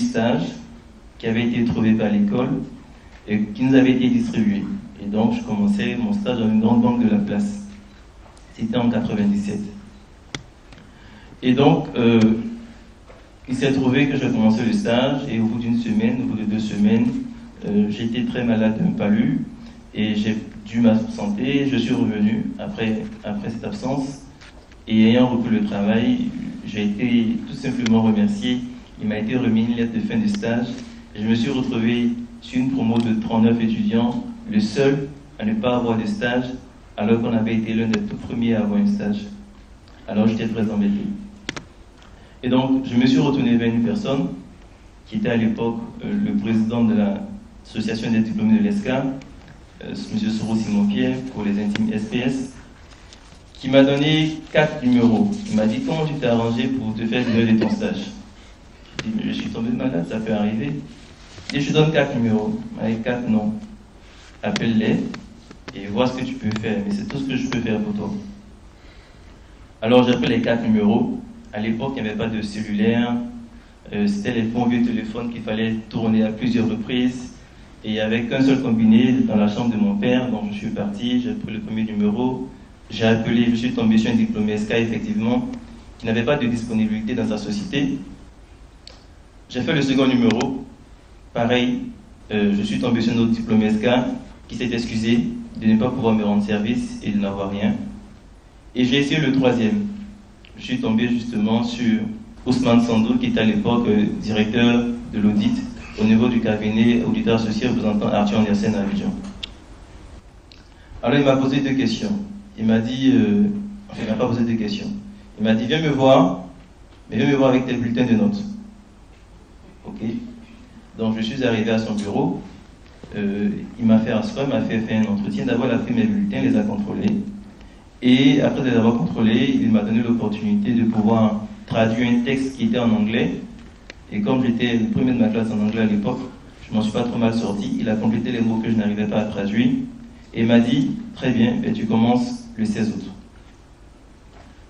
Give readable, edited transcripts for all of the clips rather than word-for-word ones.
stages qui avaient été trouvés par l'école et qui nous avaient été distribués. Et donc, je commençais mon stage dans une grande banque de la place. C'était en 97. Et donc, il s'est trouvé que je commençais le stage et au bout d'une semaine, au bout de 2 semaines, j'étais très malade d'un palu et j'ai dû m'absenter. Je suis revenu après cette absence et ayant repris le travail, j'ai été tout simplement remercié. Il m'a été remis une lettre de fin de stage et je me suis retrouvé sur une promo de 39 étudiants, le seul à ne pas avoir de stage alors qu'on avait été l'un des tout premiers à avoir un stage. Alors j'étais très embêté. Et donc, je me suis retourné vers une personne qui était à l'époque le président de l'association des diplômés de l'ESCA, M. Soro Simon-Pierre, pour les intimes SPS, qui m'a donné 4 numéros. Il m'a dit, comment tu t'es arrangé pour te faire libérer de ton stage? J'ai dit, mais je suis tombé malade, ça peut arriver. Il dit, je te donne 4 numéros. Avec 4 noms. Appelle-les et vois ce que tu peux faire. Mais c'est tout ce que je peux faire pour toi. Alors j'ai pris les 4 numéros. À l'époque, il n'y avait pas de cellulaire. C'était les bons vieux téléphones qu'il fallait tourner à plusieurs reprises. Et il n'y avait qu'un seul combiné dans la chambre de mon père. Donc je suis parti, j'ai pris le premier numéro. J'ai appelé, je suis tombé sur un diplômé SK, effectivement, qui n'avait pas de disponibilité dans sa société. J'ai fait le second numéro. Pareil, je suis tombé sur un autre diplômé SK qui s'est excusé de ne pas pouvoir me rendre service et de n'avoir rien. Et j'ai essayé le troisième. Je suis tombé justement sur Ousmane Sandou, qui était à l'époque directeur de l'audit au niveau du cabinet auditeur associé représentant Arthur Andersen à Abidjan. Alors il m'a posé 2 questions. Il m'a dit, enfin il m'a pas posé 2 questions. Il m'a dit, viens me voir, mais viens me voir avec tes bulletins de notes. Ok. Donc je suis arrivé à son bureau. Il m'a fait asseoir, il m'a fait un entretien. D'abord il a pris mes bulletins, les a contrôlés. Et après les avoir contrôlés, il m'a donné l'opportunité de pouvoir traduire un texte qui était en anglais. Et comme j'étais le premier de ma classe en anglais à l'époque, je m'en suis pas trop mal sorti. Il a complété les mots que je n'arrivais pas à traduire. Et il m'a dit, très bien, ben tu commences le 16 août.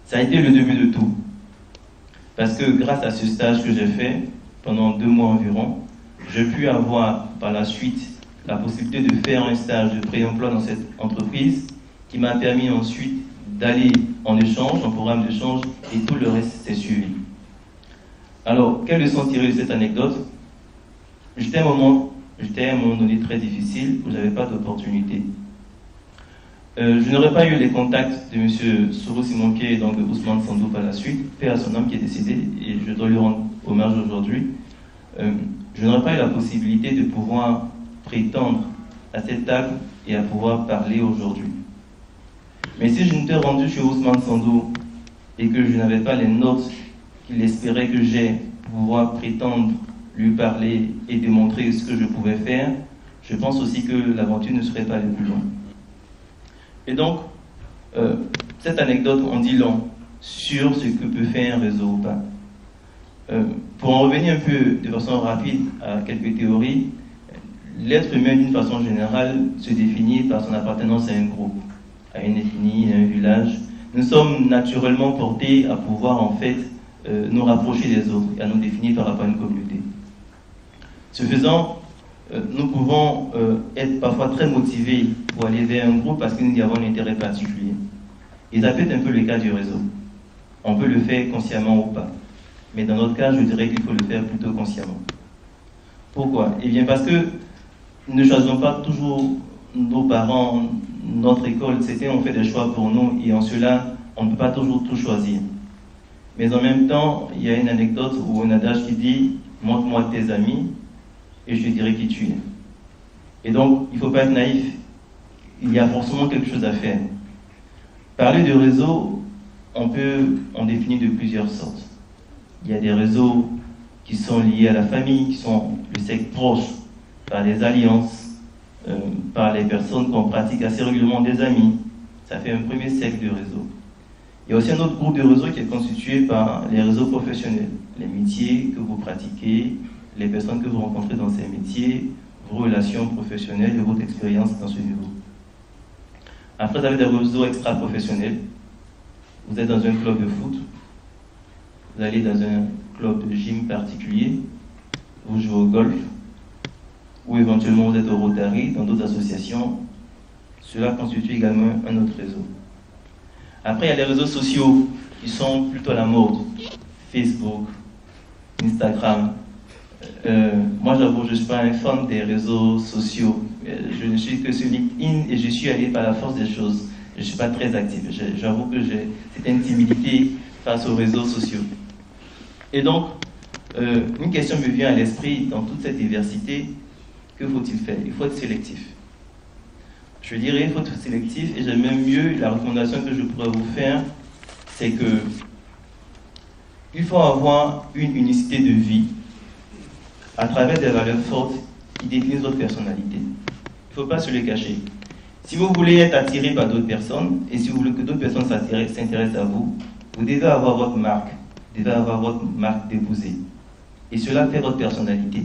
Ça a été le début de tout. Parce que grâce à ce stage que j'ai fait, pendant 2 mois environ, j'ai pu avoir par la suite la possibilité de faire un stage de pré-emploi dans cette entreprise qui m'a permis ensuite d'aller en échange, en programme d'échange, et tout le reste s'est suivi. Alors, quelle leçon tirer de cette anecdote? J'étais à un moment donné très difficile où je n'avais pas d'opportunité. Je n'aurais pas eu les contacts de M. Soro Simonke et donc de Ousmane Sandou par la suite, paix à son homme qui est décédé, et je dois lui rendre hommage aujourd'hui. Je n'aurais pas eu la possibilité de pouvoir prétendre à cette table et à pouvoir parler aujourd'hui. Mais si je n'étais rendu chez Ousmane Sandou et que je n'avais pas les notes qu'il espérait que j'ai pour pouvoir prétendre lui parler et démontrer ce que je pouvais faire, je pense aussi que l'aventure ne serait pas allée plus loin. Et donc, cette anecdote en dit long sur ce que peut faire un réseau ou pas. Pour en revenir un peu de façon rapide à quelques théories, l'être humain d'une façon générale se définit par son appartenance à un groupe, à une ethnie, à un village. Nous sommes naturellement portés à pouvoir en fait nous rapprocher des autres et à nous définir par rapport à une communauté. Ce faisant, nous pouvons être parfois très motivés pour aller vers un groupe parce que nous y avons un intérêt particulier. Et ça peut être un peu le cas du réseau. On peut le faire consciemment ou pas. Mais dans notre cas, je dirais qu'il faut le faire plutôt consciemment. Pourquoi? Eh bien parce que nous ne choisissons pas toujours nos parents, notre école, etc. On fait des choix pour nous et en cela, on ne peut pas toujours tout choisir. Mais en même temps, il y a une anecdote ou un adage qui dit « montre-moi tes amis et je te dirai qui tu es ». Et donc, il ne faut pas être naïf. Il y a forcément quelque chose à faire. Parler de réseau, on peut en définir de plusieurs sortes. Il y a des réseaux qui sont liés à la famille, qui sont le cercle proche, par les alliances, par les personnes qu'on pratique assez régulièrement des amis. Ça fait un premier cercle de réseau. Il y a aussi un autre groupe de réseaux qui est constitué par les réseaux professionnels, les métiers que vous pratiquez, les personnes que vous rencontrez dans ces métiers, vos relations professionnelles et votre expérience dans ce niveau. Après, vous avez des réseaux extra-professionnels. Vous êtes dans un club de foot, vous allez dans un club de gym particulier, vous jouez au golf, ou éventuellement vous êtes au Rotary, dans d'autres associations, cela constitue également un autre réseau. Après, il y a les réseaux sociaux qui sont plutôt à la mode. Facebook, Instagram. Moi, j'avoue, je ne suis pas un fan des réseaux sociaux. Je ne suis que sur LinkedIn et je suis allé par la force des choses. Je ne suis pas très actif. J'avoue que j'ai cette timidité face aux réseaux sociaux. Et donc, une question me vient à l'esprit dans toute cette diversité. Que faut-il faire? Il faut être sélectif. Je dirais qu'il faut être sélectif et j'aime même mieux la recommandation que je pourrais vous faire, c'est que il faut avoir une unicité de vie à travers des valeurs fortes qui définissent votre personnalité. Il ne faut pas se les cacher. Si vous voulez être attiré par d'autres personnes et si vous voulez que d'autres personnes s'intéressent à vous, vous devez avoir votre marque. Vous devez avoir votre marque déposée. Et cela fait votre personnalité.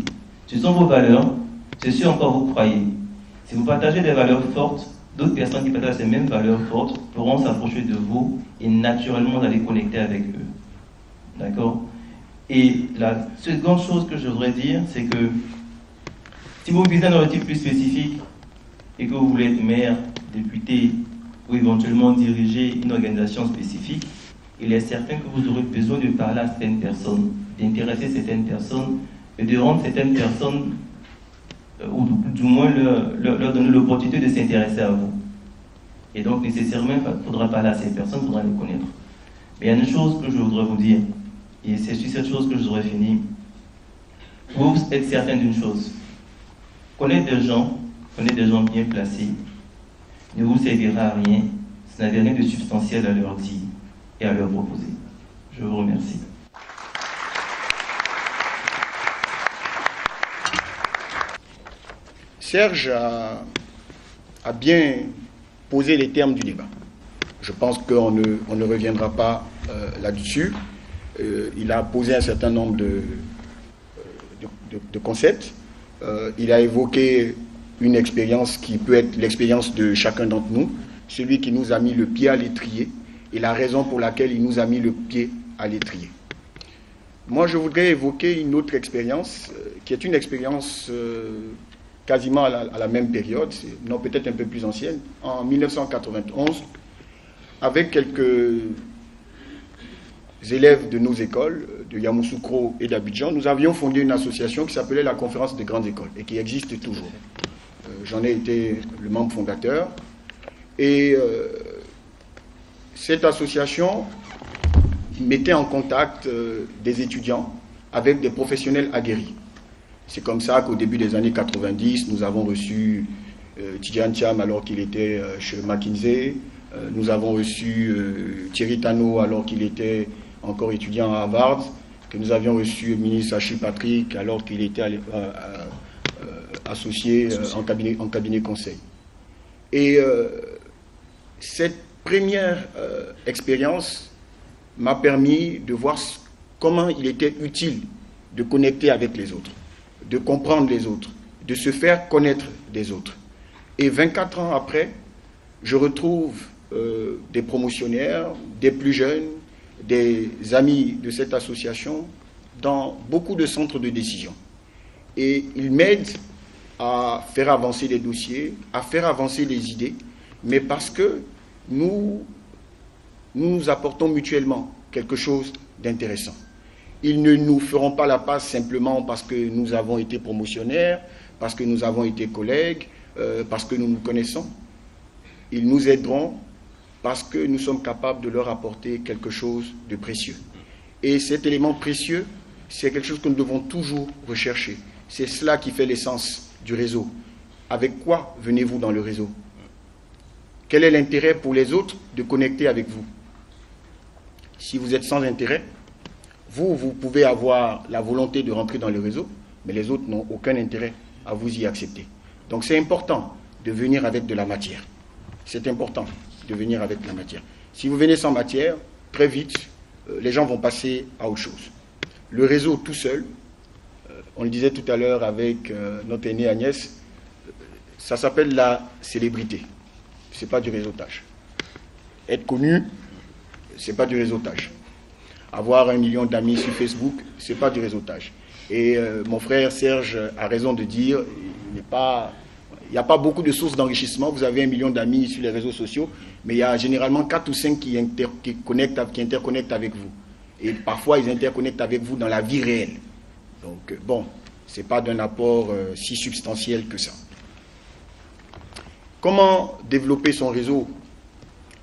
Ce sont vos valeurs, c'est ce en quoi vous croyez. Si vous partagez des valeurs fortes, d'autres personnes qui partagent ces mêmes valeurs fortes pourront s'approcher de vous et naturellement vous allez connecter avec eux. D'accord? Et la seconde chose que je voudrais dire, c'est que si vous visez un objectif plus spécifique et que vous voulez être maire, député ou éventuellement diriger une organisation spécifique, il est certain que vous aurez besoin de parler à certaines personnes, d'intéresser certaines personnes et de rendre certaines personnes, ou du moins leur donner l'opportunité de s'intéresser à vous. Et donc nécessairement, il faudra parler à ces personnes, il faudra les connaître. Mais il y a une chose que je voudrais vous dire, et c'est sur cette chose que je voudrais finir. Vous êtes certain d'une chose. Connaître des gens bien placés, ne vous servira à rien, ça n'avait rien de substantiel à leur dire et à leur proposer. Je vous remercie. Serge a bien posé les termes du débat. Je pense qu'on ne reviendra pas là-dessus. Il a posé un certain nombre de concepts. Il a évoqué une expérience qui peut être l'expérience de chacun d'entre nous, celui qui nous a mis le pied à l'étrier et la raison pour laquelle il nous a mis le pied à l'étrier. Moi, je voudrais évoquer une autre expérience qui est une expérience quasiment à la même période, non peut-être un peu plus ancienne, en 1991, avec quelques élèves de nos écoles, de Yamoussoukro et d'Abidjan, nous avions fondé une association qui s'appelait la Conférence des grandes écoles et qui existe toujours. J'en ai été le membre fondateur. Et cette association mettait en contact des étudiants avec des professionnels aguerris. C'est comme ça qu'au début des années 90, nous avons reçu Tidjane Thiam alors qu'il était chez McKinsey. Nous avons reçu Thierry Tano alors qu'il était encore étudiant à Harvard, que nous avions reçu le ministre Achille Patrick alors qu'il était associé en cabinet conseil. Et cette première expérience m'a permis de voir comment il était utile de connecter avec les autres, de comprendre les autres, de se faire connaître des autres. Et 24 ans après, je retrouve des promotionnaires, des plus jeunes, des amis de cette association dans beaucoup de centres de décision. Et ils m'aident à faire avancer les dossiers, à faire avancer les idées, mais parce que nous apportons mutuellement quelque chose d'intéressant. Ils ne nous feront pas la passe simplement parce que nous avons été promotionnaires, parce que nous avons été collègues, parce que nous nous connaissons. Ils nous aideront parce que nous sommes capables de leur apporter quelque chose de précieux. Et cet élément précieux, c'est quelque chose que nous devons toujours rechercher. C'est cela qui fait l'essence du réseau. Avec quoi venez-vous dans le réseau? Quel est l'intérêt pour les autres de connecter avec vous? Si vous êtes sans intérêt, vous pouvez avoir la volonté de rentrer dans le réseau, mais les autres n'ont aucun intérêt à vous y accepter. Donc c'est important de venir avec de la matière. C'est important de venir avec de la matière. Si vous venez sans matière, très vite, les gens vont passer à autre chose. Le réseau tout seul, on le disait tout à l'heure avec notre aînée Agnès, ça s'appelle la célébrité. Ce n'est pas du réseautage. Être connu, ce n'est pas du réseautage. Avoir 1 million d'amis sur Facebook, ce n'est pas du réseautage. Et mon frère Serge a raison de dire, il n'y a pas beaucoup de sources d'enrichissement. Vous avez 1 million d'amis sur les réseaux sociaux, mais il y a généralement 4 ou 5 qui interconnectent avec vous. Et parfois, ils interconnectent avec vous dans la vie réelle. Donc, bon, ce n'est pas d'un apport si substantiel que ça. Comment développer son réseau?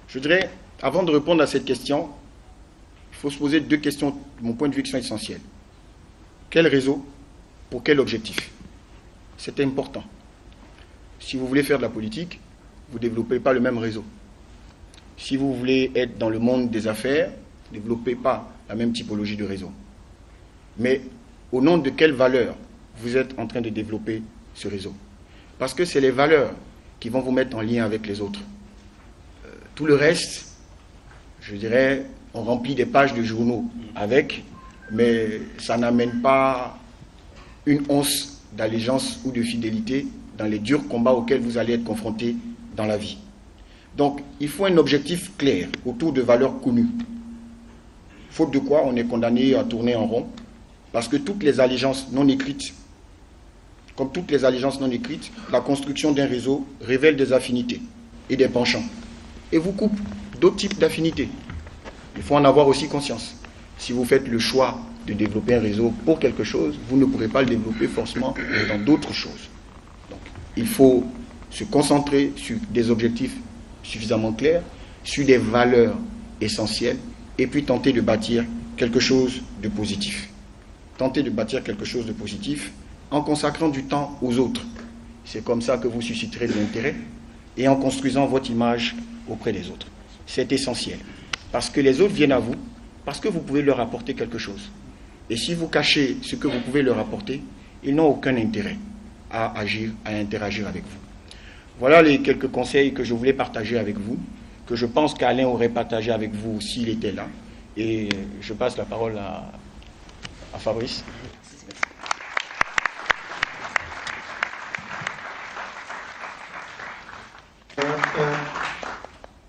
Je dirais, avant de répondre à cette question, il faut se poser 2 questions, de mon point de vue, qui sont essentielles. Quel réseau? Pour quel objectif? C'est important. Si vous voulez faire de la politique, vous ne développez pas le même réseau. Si vous voulez être dans le monde des affaires, vous ne développez pas la même typologie de réseau. Mais au nom de quelles valeurs vous êtes en train de développer ce réseau? Parce que c'est les valeurs qui vont vous mettre en lien avec les autres. Tout le reste, je dirais, on remplit des pages de journaux avec, mais ça n'amène pas une once d'allégeance ou de fidélité dans les durs combats auxquels vous allez être confrontés dans la vie. Donc, il faut un objectif clair autour de valeurs connues. Faute de quoi, on est condamné à tourner en rond, parce que toutes les allégeances non écrites, comme toutes les allégeances non écrites, la construction d'un réseau révèle des affinités et des penchants, et vous coupe d'autres types d'affinités. Il faut en avoir aussi conscience. Si vous faites le choix de développer un réseau pour quelque chose, vous ne pourrez pas le développer forcément dans d'autres choses. Donc, il faut se concentrer sur des objectifs suffisamment clairs, sur des valeurs essentielles, et puis tenter de bâtir quelque chose de positif. Tenter de bâtir quelque chose de positif en consacrant du temps aux autres. C'est comme ça que vous susciterez de l'intérêt, et en construisant votre image auprès des autres. C'est essentiel. Parce que les autres viennent à vous, parce que vous pouvez leur apporter quelque chose. Et si vous cachez ce que vous pouvez leur apporter, ils n'ont aucun intérêt à agir, à interagir avec vous. Voilà les quelques conseils que je voulais partager avec vous, que je pense qu'Alain aurait partagé avec vous s'il était là. Et je passe la parole à Fabrice.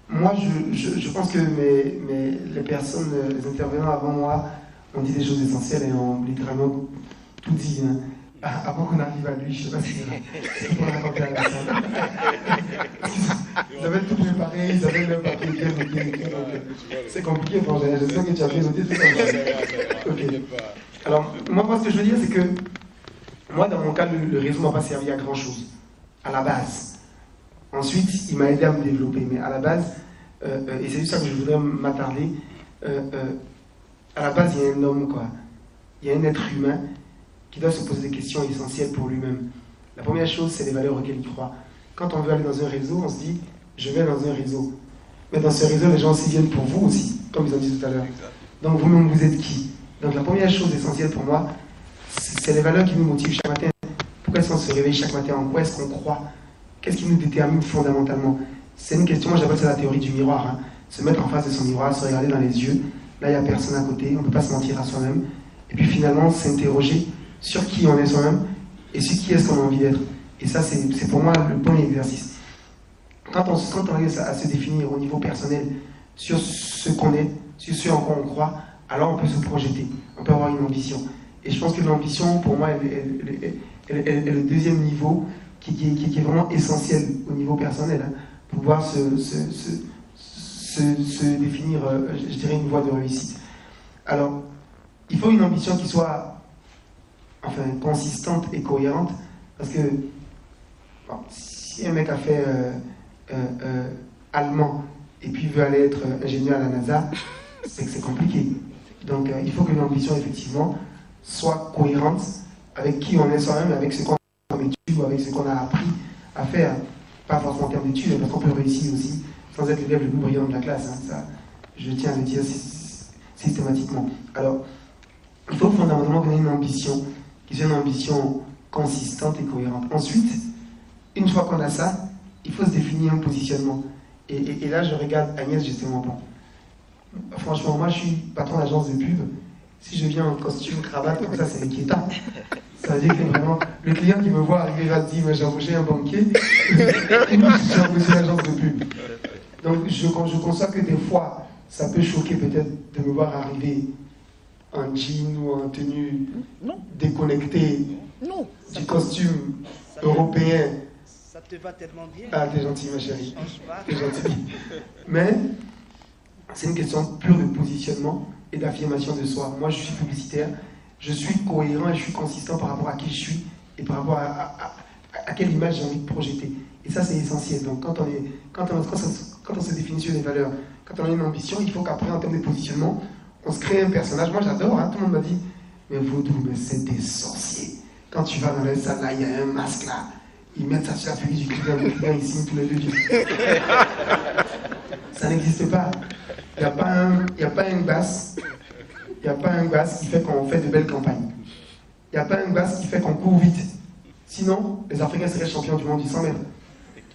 Moi, je pense que les personnes, les intervenants avant moi ont dit des choses essentielles et ont littéralement tout dit. Hein. Avant qu'on arrive à lui, je ne sais pas si c'est pour raconter à la salle. Ils avaient tout préparé, ils avaient le papier bien noté. C'est compliqué, bon, j'espère que tu as bien noté tout ça. Okay. Alors, moi, ce que je veux dire, c'est que moi, dans mon cas, le réseau ne m'a pas servi à grand-chose, à la base. Ensuite, il m'a aidé à me développer, mais à la base, et c'est juste ça que je voudrais m'attarder, à la base, il y a un homme, quoi. Il y a un être humain qui doit se poser des questions essentielles pour lui-même. La première chose, c'est les valeurs auxquelles il croit. Quand on veut aller dans un réseau, on se dit, je vais dans un réseau. Mais dans ce réseau, les gens aussi viennent pour vous aussi, comme ils ont dit tout à l'heure. Donc vous-même, vous êtes qui? Donc la première chose essentielle pour moi, c'est les valeurs qui nous motivent chaque matin. Pourquoi est-ce qu'on se réveille chaque matin? En quoi est-ce qu'on croit? Qu'est-ce qui nous détermine fondamentalement? C'est une question, moi j'appelle ça la théorie du miroir. Hein. Se mettre en face de son miroir, se regarder dans les yeux. Là, il n'y a personne à côté, on ne peut pas se mentir à soi-même. Et puis finalement, s'interroger sur qui on est soi-même et sur qui est-ce qu'on a envie d'être. Et ça, c'est pour moi le premier exercice. Quand on arrive à se définir au niveau personnel sur ce qu'on est, sur ce en quoi on croit, alors on peut se projeter, on peut avoir une ambition. Et je pense que l'ambition, pour moi, elle est le deuxième niveau qui est vraiment essentiel au niveau personnel, hein, pour pouvoir se définir, je dirais, une voie de réussite. Alors, il faut une ambition qui soit consistante et cohérente, parce que bon, si un mec a fait allemand et puis veut aller être ingénieur à la NASA, c'est que c'est compliqué. Donc il faut que l'ambition effectivement soit cohérente avec qui on est soi-même, avec ce qu'on a comme études ou avec ce qu'on a appris à faire, pas forcément en termes d'études, parce qu'on peut réussir aussi sans être l'élève le plus brillant de la classe, hein, ça je tiens à le dire systématiquement. Alors il faut fondamentalement qu'on ait une ambition qui soit une ambition consistante et cohérente. Ensuite, une fois qu'on a ça, il faut se définir un positionnement. Et là, je regarde Agnès justement. Bon. Franchement, moi, je suis patron d'agence de pub. Si je viens en costume, cravate, comme ça, c'est inquiétant. Ça veut dire que vraiment, le client qui me voit arriver va se dire, j'ai embauché un banquier, et moi, j'ai embauché l'agence de pub. Donc, je conçois que des fois, ça peut choquer peut-être de me voir arriver en jean ou en tenue Non. déconnectée Non. du costume européen. Ça te va tellement bien. Ah, t'es gentil, ma chérie. Change pas. T'es gentil. Mais c'est une question pure de positionnement et d'affirmation de soi. Moi, je suis publicitaire, je suis cohérent et je suis consistant par rapport à qui je suis et par rapport à quelle image j'ai envie de projeter. Et ça, c'est essentiel. Donc, quand on se définit sur des valeurs, quand on a une ambition, il faut qu'après, en termes de positionnement, on se crée un personnage. Moi, j'adore, hein, tout le monde m'a dit, mais Vaudou, mais c'est des sorciers. Quand tu vas dans les salles, là, il y a un masque là. Ils mettent ça sur la feuille du client, le client, il signe tous les deux. Ça n'existe pas. Il n'y a pas un basse. Il n'y a pas un basse qui fait qu'on fait de belles campagnes. Il n'y a pas un basse qui fait qu'on court vite. Sinon, les Africains seraient champions du monde du 100 mètres.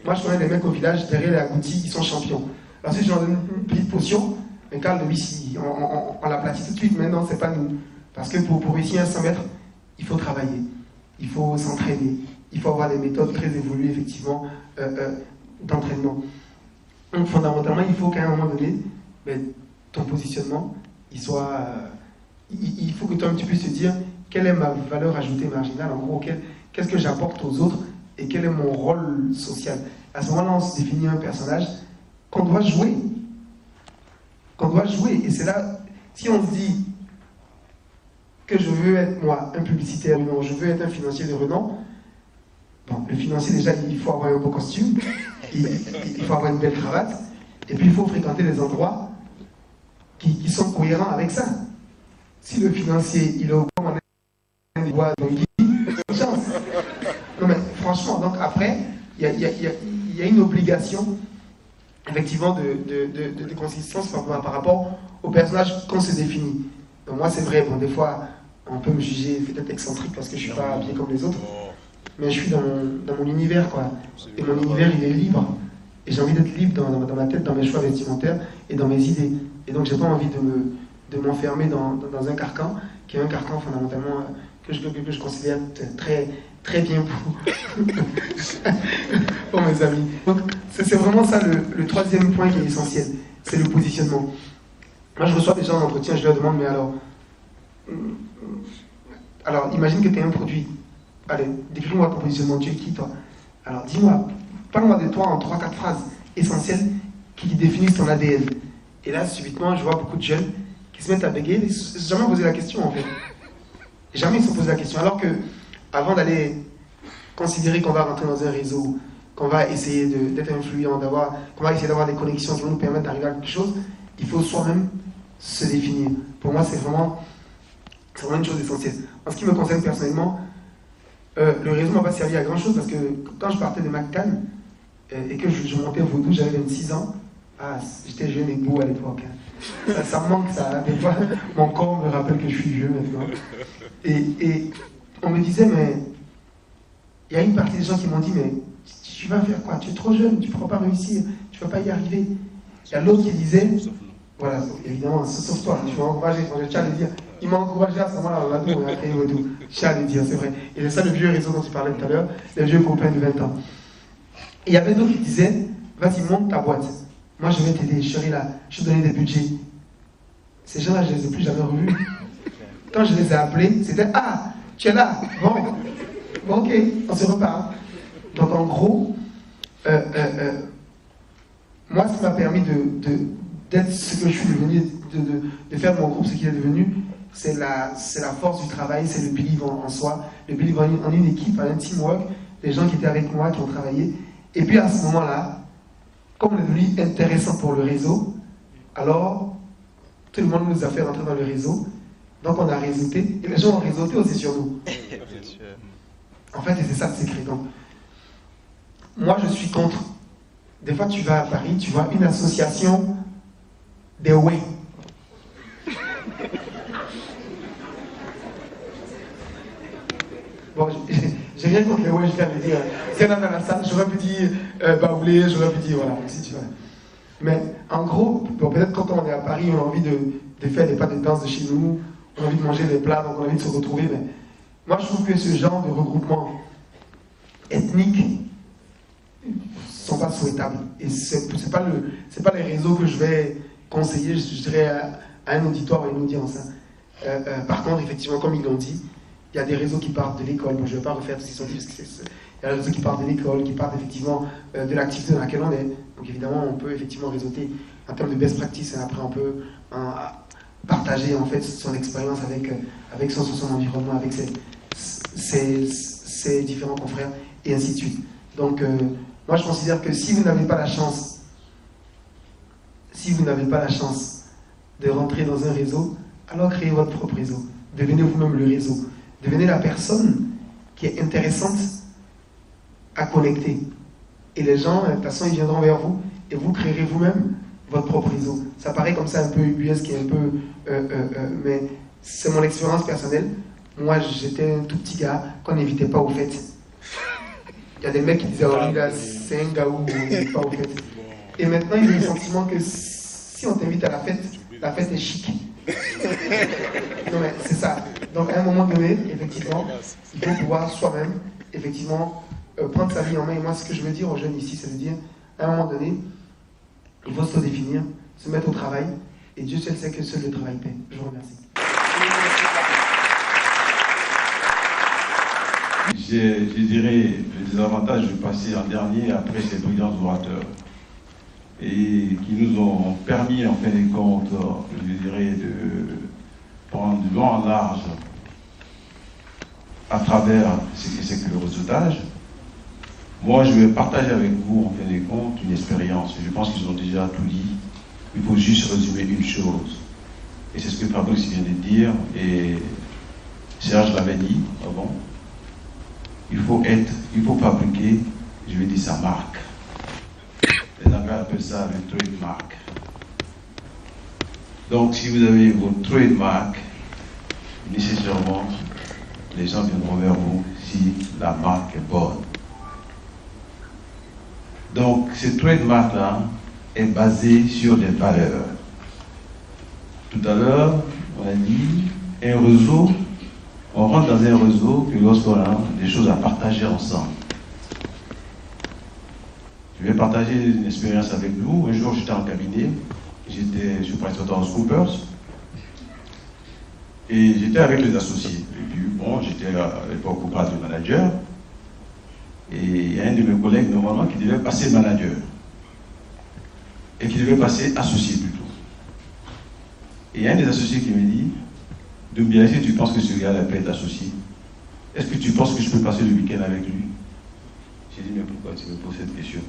Moi, je connais des mecs au village, derrière les agoutis, ils sont champions. Alors, si je leur donne une petite potion, un Carl de Vichy, on l'aplatit tout de suite. Mais non, c'est pas nous. Parce que pour réussir un 100 mètres, il faut travailler. Il faut s'entraîner. Il faut avoir des méthodes très évoluées, effectivement, d'entraînement. Donc, fondamentalement, il faut qu'à un moment donné, ton positionnement, il faut que toi, tu puisses te dire quelle est ma valeur ajoutée marginale, en gros, qu'est-ce que j'apporte aux autres et quel est mon rôle social. À ce moment-là, on se définit un personnage qu'on doit jouer. Et c'est là, si on se dit que je veux être, moi, un publicitaire, non, je veux être un financier de renom. Bon, le financier, déjà, il faut avoir un beau costume, il faut avoir une belle cravate, et puis il faut fréquenter des endroits qui sont cohérents avec ça. Si le financier, il est au bon des bois, donc il chance. Non mais franchement, donc après, il y a une obligation, effectivement, de consistance par rapport au personnage qu'on se définit. Donc moi, c'est vrai, bon, des fois, on peut me juger peut-être excentrique parce que je ne suis pas habillé comme les autres. Mais je suis dans mon univers, quoi. Et mon univers, il est libre. Et j'ai envie d'être libre dans ma tête, dans mes choix vestimentaires et dans mes idées. Et donc, j'ai pas envie de m'enfermer dans un carcan, qui est un carcan fondamentalement que je considère très, très bien pour mes amis. Donc, c'est vraiment ça le troisième point qui est essentiel. C'est le positionnement. Moi, je reçois des gens en entretien, je leur demande, mais alors imagine que tu es un produit. Allez, décris-moi ton positionnement, tu es qui toi? Alors dis-moi, parle-moi de toi en 3-4 phrases essentielles qui définissent ton ADN. Et là, subitement, je vois beaucoup de jeunes qui se mettent à bégayer, ils ne se sont jamais posé la question en fait. Jamais ils se sont posé la question. Alors que, avant d'aller considérer qu'on va rentrer dans un réseau, qu'on va essayer d'être influent, qu'on va essayer d'avoir des connexions qui vont nous permettre d'arriver à quelque chose, il faut soi-même se définir. Pour moi, c'est vraiment une chose essentielle. En ce qui me concerne personnellement, le réseau ne m'a pas servi à grand chose parce que quand je partais de McCann et que je montais au Vaudou, j'avais 26 ans. Ah, j'étais jeune et beau à l'époque. Hein. Ça me manque ça. Des fois, mon corps me rappelle que je suis vieux maintenant. Et on me disait, mais il y a une partie des gens qui m'ont dit, mais tu vas faire quoi? Tu es trop jeune, tu ne pourras pas réussir, tu ne vas pas y arriver. Il y a l'autre qui disait, voilà, évidemment, sauf toi, tu m'as encouragé, je tiens à le dire. Il m'a encouragé à ce moment-là, on l'a tout, on a créé et tout. Je tiens à le dire, c'est vrai. Et c'est ça le vieux réseau dont tu parlais tout à l'heure, les vieux copains de 20 ans. Et il y avait d'autres qui disaient, vas-y, monte ta boîte. Moi, je vais t'aider, je serai là, je vais te donner des budgets. Ces gens-là, je ne les ai plus jamais revus. Quand je les ai appelés, c'était, ah, tu es là, bon, ok, on se reparle. Donc en gros, moi, ce qui m'a permis d'être ce que je suis devenu, de faire mon groupe, ce qu'il est devenu, c'est la force du travail, c'est le believe en soi, le believe en une équipe, en un teamwork, les gens qui étaient avec moi, qui ont travaillé. Et puis à ce moment-là, comme on est devenu intéressant pour le réseau, alors tout le monde nous a fait rentrer dans le réseau, donc on a réseauté, et les gens ont réseauté aussi sur nous. En fait, et c'est ça le secret. Donc, moi, je suis contre. Des fois, tu vas à Paris, tu vois une association des way. Bon, j'ai rien contre les way, je viens de dire. Si y en a dans la salle, j'aurais pu dire Baoulé, j'aurais pu dire, voilà, si tu veux. Mais en gros, bon, peut-être quand on est à Paris, on a envie de faire des pas de danse de chez nous, on a envie de manger des plats, donc on a envie de se retrouver, mais moi, je trouve que ce genre de regroupement ethnique ne sont pas souhaitables. Et c'est pas les réseaux que je vais conseiller, je dirais, à un auditoire ou à une audience. Hein. Par contre, effectivement, comme ils l'ont dit, il y a des réseaux qui partent de l'école. Bon, je ne vais pas refaire tout ce qu'ils sont dit, parce qu'il y a des réseaux qui partent de l'école, qui partent effectivement de l'activité dans laquelle on est. Donc évidemment, on peut effectivement réseauter en termes de best practice, et après on peut partager en fait son expérience avec son environnement, avec ses différents confrères, et ainsi de suite. Donc moi je considère que si vous n'avez pas la chance de rentrer dans un réseau, alors créez votre propre réseau. Devenez vous-même le réseau. Devenez la personne qui est intéressante à connecter. Et les gens, de toute façon, ils viendront vers vous et vous créerez vous-même votre propre réseau. Ça paraît comme ça un peu ubuesque et un peu... mais c'est mon expérience personnelle. Moi, j'étais un tout petit gars qu'on n'invitait pas aux fêtes. Il y a des mecs qui disaient « Oh, là, c'est un gars où on n'invite pas aux fêtes. » Et maintenant, il y a le sentiment que si on t'invite à la fête est chic. Non mais c'est ça. Donc à un moment donné, effectivement, il faut pouvoir soi-même, effectivement, prendre sa vie en main. Et moi, ce que je veux dire aux jeunes ici, c'est de dire, à un moment donné, il faut se définir, se mettre au travail, et Dieu seul sait que seul le travail paie. Je vous remercie. Je dirais le désavantage de passer en dernier après ces brillants orateurs, et qui nous ont permis, en fin de compte, je dirais, de prendre de long en large à travers ce que c'est que le réseautage. Moi, je vais partager avec vous, en fin de compte, une expérience. Je pense qu'ils ont déjà tout dit. Il faut juste résumer une chose. Et c'est ce que Fabrice vient de dire, et Serge l'avait dit avant. Il faut fabriquer, je vais dire, sa marque. Les Anglais appellent ça le trademark. Donc, si vous avez votre trademark, nécessairement, les gens viendront vers vous si la marque est bonne. Donc, ce trademark-là est basé sur des valeurs. Tout à l'heure, on a dit, un réseau, on rentre dans un réseau que lorsqu'on a des choses à partager ensemble. Je vais partager une expérience avec vous. Un jour, j'étais en cabinet, je suis PricewaterhouseCoopers, et j'étais avec les associés. Et puis, bon, j'étais à l'époque au grade de manager, et il y a un de mes collègues, normalement, qui devait passer manager, et qui devait passer associé plutôt. Et il y a un des associés qui me dit, Doumbia, est-ce que tu penses que ce gars-là peut être associé? Est-ce que tu penses que je peux passer le week-end avec lui? J'ai dit, mais pourquoi tu me poses cette question?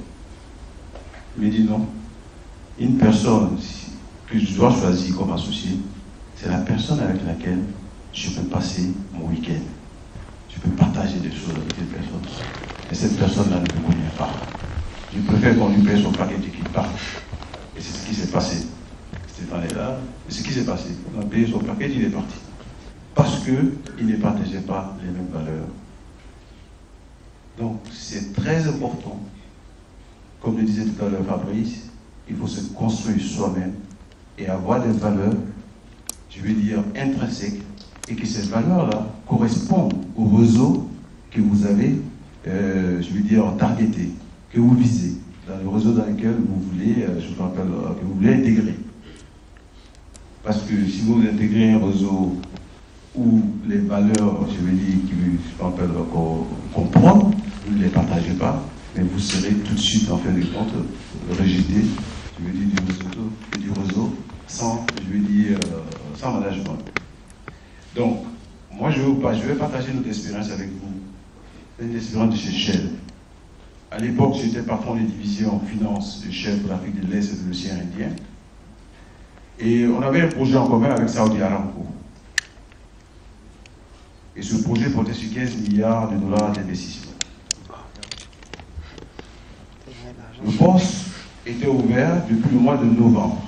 Il me dit non. Une personne que je dois choisir comme associé, c'est la personne avec laquelle je peux passer mon week-end. Je peux partager des choses avec cette personne. Et cette personne-là ne me convient pas. Je préfère qu'on lui paye son paquet et qu'il parte. Et c'est ce qui s'est passé. Stéphane est là. Et ce qui s'est passé, on a payé son paquet, il est parti. Parce qu'il ne partageait pas les mêmes valeurs. Donc, c'est très important. Comme le disait tout à l'heure Fabrice, il faut se construire soi-même et avoir des valeurs, je veux dire, intrinsèques, et que ces valeurs-là correspondent au réseau que vous avez, je veux dire, targeté, que vous visez, dans le réseau dans lequel vous voulez, que vous voulez intégrer. Parce que si vous intégrez un réseau où les valeurs, je veux dire, qu'on prend, vous ne les partagez pas, mais vous serez tout de suite, en fin de compte, rejeté, je veux dire, du réseau sans, je veux dire, sans management. Donc, moi, je vais partager notre expérience avec vous. C'est une expérience de chez Shell. À l'époque, j'étais patron des divisions finance de Shell pour l'Afrique de l'Est et de l'océan Indien. Et on avait un projet en commun avec Saudi Aramco. Et ce projet portait sur 15 milliards de dollars d'investissement. Le poste était ouvert depuis le mois de novembre,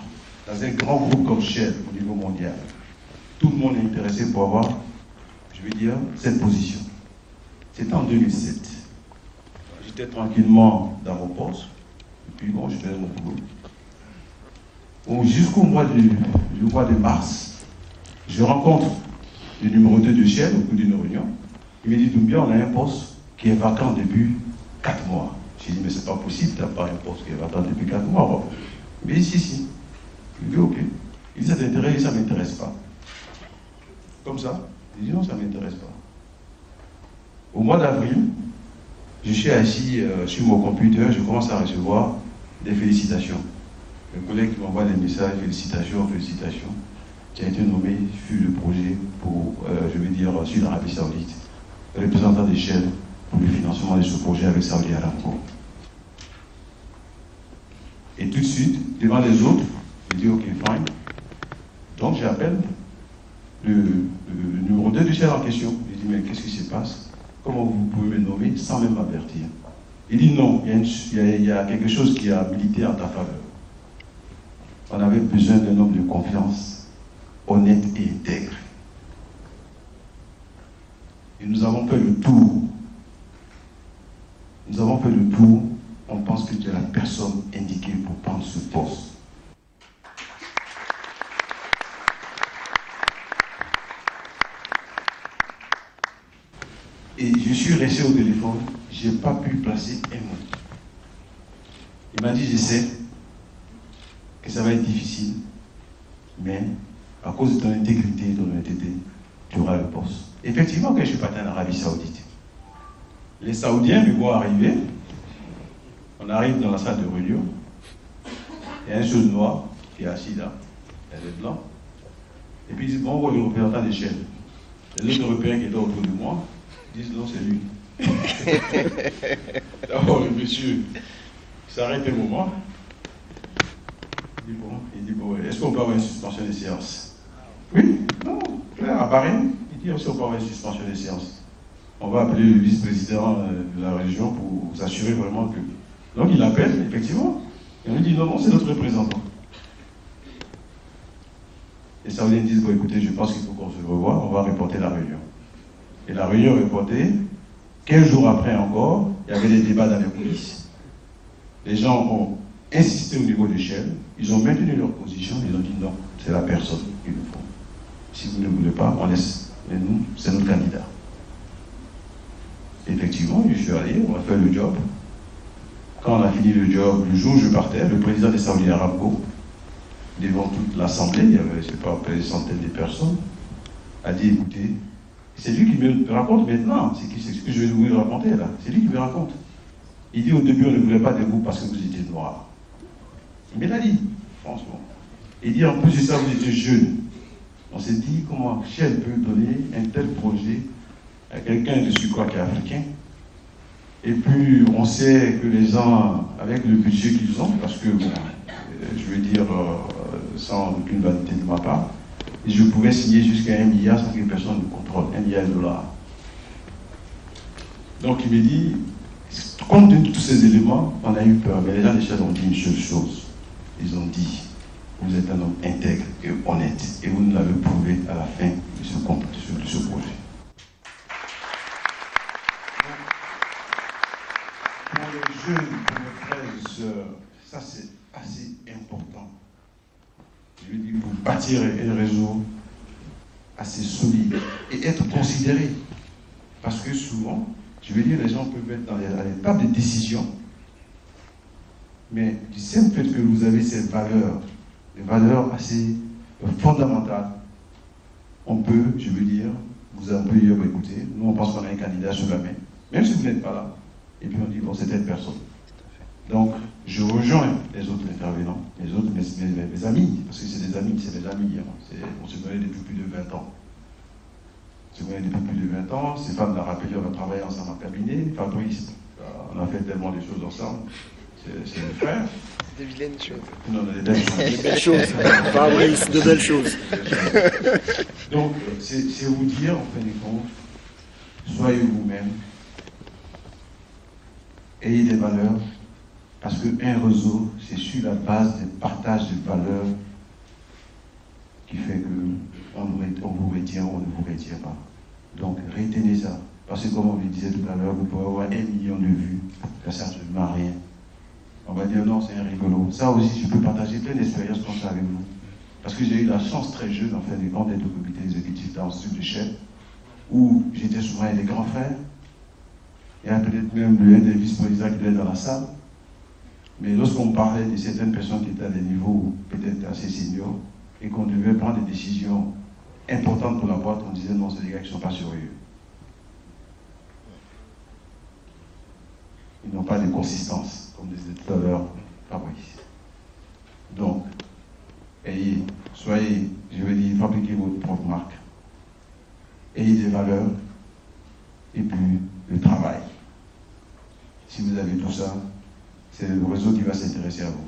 dans un grand groupe comme Shell au niveau mondial. Tout le monde est intéressé pour avoir, je veux dire, cette position. C'était en 2007. J'étais tranquillement dans mon poste, et puis bon, je faisais mon boulot. Bon, jusqu'au mois de mars, je rencontre le numéro 2 de Shell au bout d'une réunion. Il me dit, Doumbia, on a un poste qui est vacant depuis 4 mois. J'ai dit, mais c'est pas possible, tu n'as pas un poste qui est vacant depuis 4 mois. Il me dit, si. Il dit, ok. Il dit, ça t'intéresse, ça ne m'intéresse pas. Comme ça. J'ai dit non, ça ne m'intéresse pas. Au mois d'avril, je suis assis sur mon computer, je commence à recevoir des félicitations. Le collègue qui m'envoie des messages, félicitations, félicitations. Qui a été nommé sur le projet pour, sur l'Arabie Saoudite, représentant des Shell pour le financement de ce projet avec Saudi Aramco. Et tout de suite, devant les autres, je dis ok, fine. Donc j'appelle le numéro 2 du Shell en question. Je dis mais qu'est-ce qui se passe? Comment vous pouvez me nommer sans même m'avertir? Il dit non, il y a quelque chose qui a milité en ta faveur. On avait besoin d'un homme de confiance, honnête et intègre. Et nous avons fait le tour. Nous avons fait le tour. On pense que tu es la personne indiquée pour prendre ce poste. Et je suis resté au téléphone. Je n'ai pas pu placer un mot. Il m'a dit, je sais que ça va être difficile, mais à cause de ton intégrité et de ton honnêteté, tu auras le poste. Effectivement, quand je suis parti en Arabie Saoudite, les Saoudiens me voient arriver. On arrive dans la salle de réunion. Il y a un seul noir qui est assis là. Il y a des blancs. Et puis ils disent, bon, on voit le représentant des chaînes. Les autres Européens qui étaient autour de moi disent, non, c'est lui. D'abord, le monsieur s'arrête un moment. Il dit, bon, est-ce qu'on peut avoir une suspension des séances? Oui, non, clair, à Paris. Il dit, est-ce qu'on peut avoir une suspension des séances? On va appeler le vice-président de la région pour s'assurer vraiment que... Donc il appelle, effectivement, et on lui dit, non, c'est notre représentant. Les Saoudiens disent, bon, écoutez, je pense qu'il faut qu'on se revoie, on va reporter la réunion. Et la réunion est reportée. 15 jours après encore, il y avait des débats dans les coulisses. Les gens ont insisté au niveau de Shell, ils ont maintenu leur position, ils ont dit non, c'est la personne qu'il nous faut. Si vous ne voulez pas, on laisse. Mais nous, c'est notre candidat. Effectivement, je suis allé, on a fait le job. Quand on a fini le job, le jour où je partais, le président des Saudi Aramco, devant toute l'assemblée, il y avait, je ne sais pas, des centaines de personnes, a dit, écoutez, c'est lui qui me raconte maintenant, c'est ce que je vais vous raconter là, c'est lui qui me raconte. Il dit au début, on ne voulait pas de vous parce que vous étiez noir. Il me l'a dit, franchement. Il dit en plus de ça, vous étiez jeune. On s'est dit, comment Shell peut donner un tel projet à quelqu'un de surcroît qui est africain. Et puis, on sait que les gens, avec le budget qu'ils ont, parce que, bon, je veux dire, sans aucune vanité de ma part, je pouvais signer jusqu'à 1 milliard sans que personne ne contrôle, 1 milliard de dollars. Donc, il me dit, compte tenu de tous ces éléments, on a eu peur. Mais les gens de Shell ont dit une seule chose. Ils ont dit, vous êtes un homme intègre et honnête, et vous nous l'avez prouvé à la fin de ce projet. Pour les jeunes, pour mes frères et sœurs, ça c'est assez important. Je veux dire, pour bâtir un réseau assez solide et être considéré. Parce que souvent, je veux dire, les gens peuvent être à l'étape de décision, mais du simple fait que vous avez ces valeurs, des valeurs assez fondamentales, on peut, je veux dire, vous un peu dire, écoutez, nous on pense qu'on a un candidat sur la main, même si vous n'êtes pas là, et puis on dit, bon, c'est telle personne. Donc, je rejoins les autres intervenants, les autres, mes amis, parce que c'est des amis, hein. On se connaît depuis plus de 20 ans. On se connaît depuis plus de 20 ans, ces femmes l'ont rappelé, on a travaillé ensemble en cabinet, Fabrice, on a fait tellement de choses ensemble, c'est mes frères. Des vilaines choses. Non, des belles choses. De belles choses. Fabrice, de belles choses. Donc, c'est vous dire, en fin de compte, soyez vous-même, ayez des valeurs, parce qu'un réseau, c'est sur la base du partage de valeurs qui fait qu'on vous retient ou on ne vous retient pas. Donc, retenez ça. Parce que, comme on le disait tout à l'heure, vous pouvez avoir 1 million de vues, ça ne sert absolument à rien. On va dire non, c'est un rigolo. Ça aussi, je peux partager plein d'expériences comme ça avec vous. Parce que j'ai eu la chance très jeune, en fait, d'être au comité exécutif dans le sud de Shell, où j'étais souvent avec les grands frères. Il y a peut-être même l'un des vice-présidents qui était dans la salle. Mais lorsqu'on parlait de certaines personnes qui étaient à des niveaux peut-être assez seniors, et qu'on devait prendre des décisions importantes pour la boîte, on disait non, c'est des gars qui ne sont pas sérieux. Ils n'ont pas de consistance, comme disait tout à l'heure Fabrice. Donc, soyez, je veux dire, fabriquez votre propre marque. Ayez des valeurs et puis le travail. Si vous avez tout ça, c'est le réseau qui va s'intéresser à vous.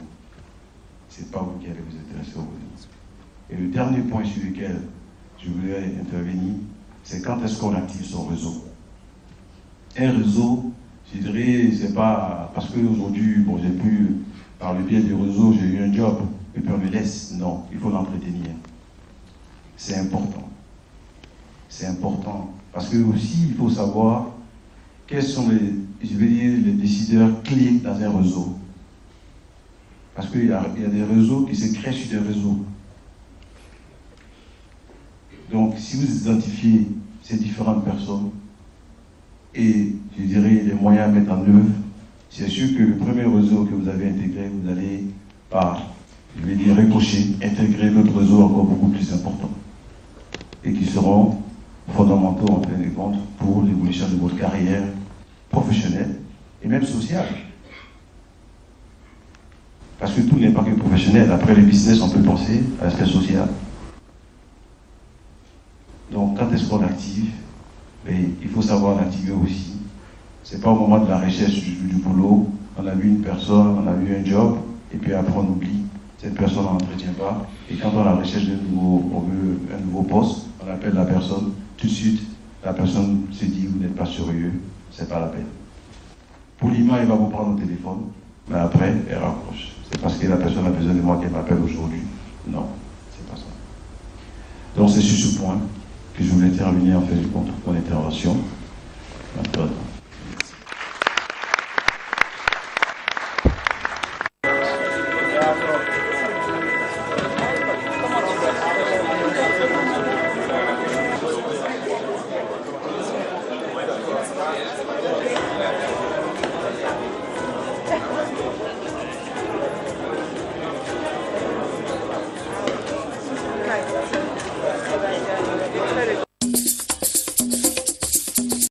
Ce n'est pas vous qui allez vous intéresser au réseau. Et le dernier point sur lequel je voudrais intervenir, c'est quand est-ce qu'on active son réseau. Un réseau, je dirais, c'est pas parce qu'aujourd'hui, bon, j'ai pu, par le biais du réseau, j'ai eu un job, et puis on me laisse. Non, il faut l'entretenir. C'est important. C'est important. Parce que aussi, il faut savoir quels sont les décideurs clés dans un réseau. Parce qu'il y a des réseaux qui se créent sur des réseaux. Donc, si vous identifiez ces différentes personnes et, je dirais, les moyens à mettre en œuvre, c'est sûr que le premier réseau que vous avez intégré, vous allez, je vais dire, ricocher, intégrer d'autres réseaux encore beaucoup plus importants et qui seront fondamentaux en fin de compte pour l'évolution de votre carrière professionnelle et même sociale. Parce que tout n'est pas que professionnel. Après le business, on peut penser à l'aspect social. Donc, quand est-ce qu'on l'active? Il faut savoir l'activer aussi. Ce n'est pas au moment de la recherche du boulot. On a vu une personne, on a vu un job, et puis après on oublie. Cette personne on n'entretient pas. Et quand on a la recherche on veut un nouveau poste, on appelle la personne. Tout de suite, la personne se dit, vous n'êtes pas sérieux, c'est pas la peine. Poliment, il va vous prendre au téléphone, mais après, elle raccroche. C'est parce que la personne a besoin de moi qu'elle m'appelle aujourd'hui. Non, c'est pas ça. Donc c'est sur ce point que je voulais terminer en fait de compte mon intervention.